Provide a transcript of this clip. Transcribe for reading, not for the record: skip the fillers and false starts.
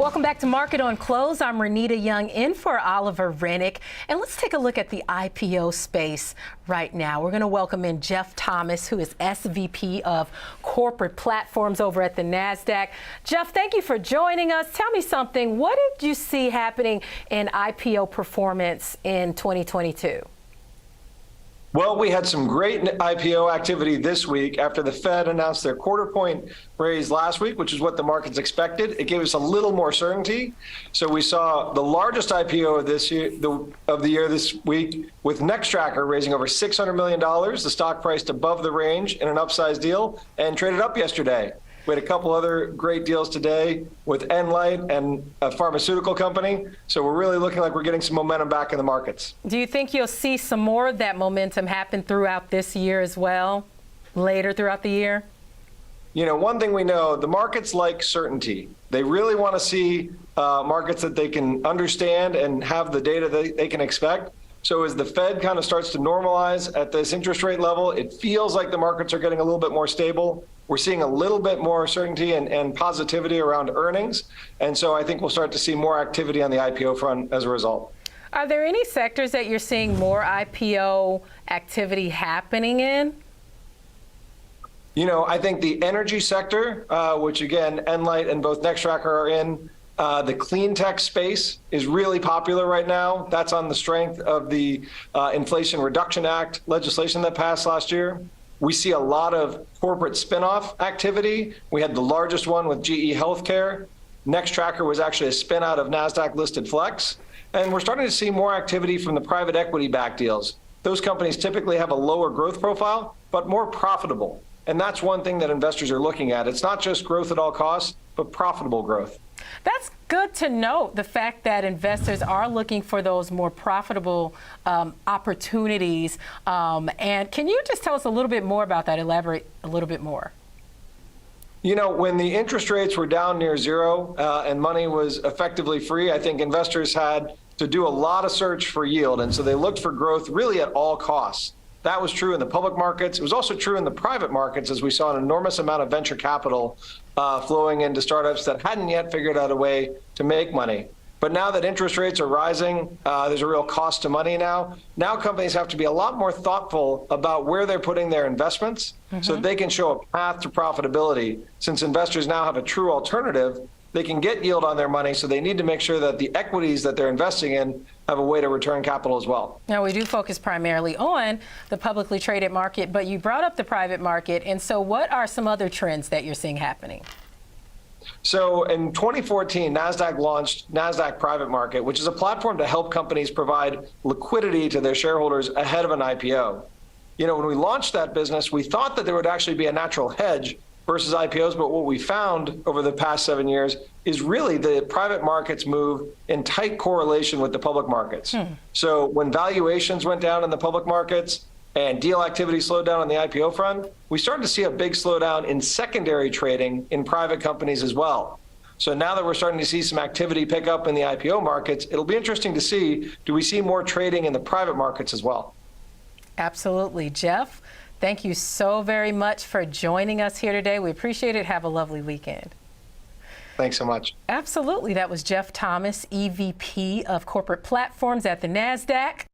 Welcome back to Market on Close. I'm Renita Young in for Oliver Rennick. And let's take a look at the IPO space right now. We're going to welcome in Jeff Thomas, who is SVP of Corporate Platforms over at the Nasdaq. Jeff, thank you for joining us. Tell me something. What did you see happening in IPO performance in 2022? Well, we had some great IPO activity this week after the Fed announced their quarter-point raise last week, which is what the markets expected. It gave us a little more certainty. So we saw the largest IPO of this year, of the year this week, with Nextracker raising over $600 million. The stock priced above the range in an upsized deal and traded up yesterday. We had a couple other great deals today with Enlight and a pharmaceutical company. So we're really looking like we're getting some momentum back in the markets. Do you think you'll see some more of that momentum happen throughout this year as well, later throughout the year? You know, one thing we know, the markets like certainty. They really want to see markets that they can understand and have the data that they can expect. So as the Fed kind of starts to normalize at this interest rate level, it feels like the markets are getting a little bit more stable. We're seeing a little bit more certainty and positivity around earnings. And so I think we'll start to see more activity on the IPO front as a result. Are there any sectors that you're seeing more IPO activity happening in? You know, I think the energy sector, which again, Enlight and both Nextracker are in, the clean tech space is really popular right now. That's on the strength of the Inflation Reduction Act legislation that passed last year. We see a lot of corporate spinoff activity. We had the largest one with GE Healthcare. Nextracker was actually a spin out of Nasdaq listed Flex. And we're starting to see more activity from the private equity backed deals. Those companies typically have a lower growth profile, but more profitable. And that's one thing that investors are looking at. It's not just growth at all costs, but profitable growth. That's good to note, the fact that investors are looking for those more profitable opportunities. And can you just tell us a little bit more about that, elaborate a little bit more? You know, when the interest rates were down near zero and money was effectively free, I think investors had to do a lot of search for yield. And so they looked for growth really at all costs. That was true in the public markets. It was also true in the private markets, as we saw an enormous amount of venture capital flowing into startups that hadn't yet figured out a way to make money. But now that interest rates are rising, there's a real cost to money now. Now companies have to be a lot more thoughtful about where they're putting their investments so that they can show a path to profitability. Since investors now have a true alternative, they can get yield on their money, so they need to make sure that the equities that they're investing in have a way to return capital as well. Now, we do focus primarily on the publicly traded market, but you brought up the private market. And so what are some other trends that you're seeing happening? So in 2014, Nasdaq launched Nasdaq Private Market, which is a platform to help companies provide liquidity to their shareholders ahead of an IPO. You know, when we launched that business, we thought that there would actually be a natural hedge versus IPOs, but what we found over the past 7 years is really the private markets move in tight correlation with the public markets. So when valuations went down in the public markets and deal activity slowed down on the IPO front, we started to see a big slowdown in secondary trading in private companies as well. So now that we're starting to see some activity pick up in the IPO markets, it'll be interesting to see, do we see more trading in the private markets as well? Absolutely. Jeff, thank you so very much for joining us here today. We appreciate it. Have a lovely weekend. Thanks so much. Absolutely. That was Jeff Thomas, EVP of Corporate Platforms at the Nasdaq.